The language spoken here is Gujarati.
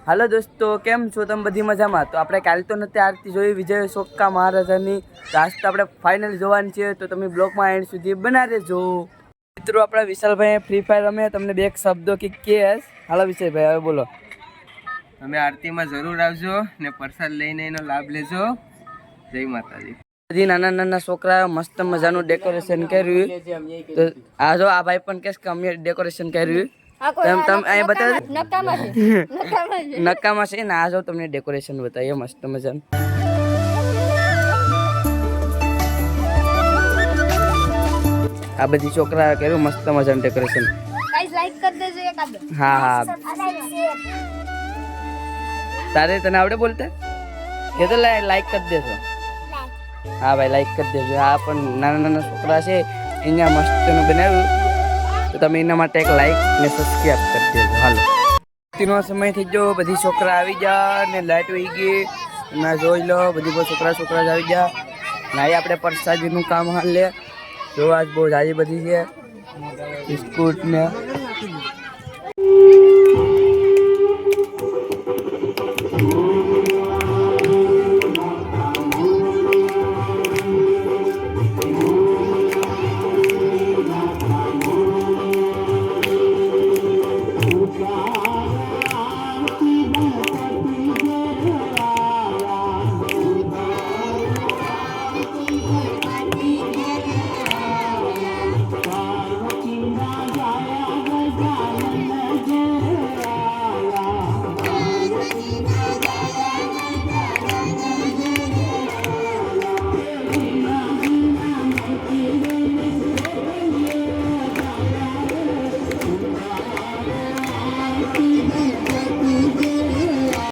હાલો દોસ્તો, કેમ છો તમે? બધી મજામાં? તો આપણે કાલે તો નથી આરતી જોઈ વિજય સોક્કા મહારાજાની, તો આજ તો આપણે ફાઇનલ જોવાની છે, તો તમે બ્લોગમાં એન્ડ સુધી બના રહેજો. મિત્રો આપણા વિશાલભાઈ ફ્રી ફાયર રમે, તમને બે શબ્દો કે હાલો વિશાલભાઈ હવે બોલો. તમે આરતીમાં જરૂર આવજો ને પ્રસાદ લઈને એનો લાભ લેજો. જય માતાજી. બધી નાના નાના છોકરાઓ મસ્ત મજાનું ડેકોરેશન કર્યું. તો આ જો આ ભાઈ પણ કે અમે ડેકોરેશન કર્યું. તમે અહીં બતાવો નકામાં છે ને. આ જો તમને ડેકોરેશન બતાવીએ મસ્ત મજાનું. આ બધી છોકરા કર્યું મસ્ત મજાનું ડેકોરેશન. હા હા તારે તને આવડે બોલતા એ તો લાઈક કરી દેજો. હા ભાઈ લાઈક કરી દેજો. આ પણ નાના નાના છોકરા છે અહીંયા મસ્તનું બનાવ્યું, તો તમે એના માટે એક લાઈક ને સબસ્ક્રાઈબ કરી દેજો. હાલો નો સમય થઈ ગયો, બધી છોકરા આવી ગયા ને લાઈટ વહી ગઈ. ના જોઈ લો બધી છોકરા જ આવી ગયા ને અહીં આપણે પ્રસાદીનું કામ હાલ લે. જો આજ બહુ સારી બધી છે બિસ્કુટ ને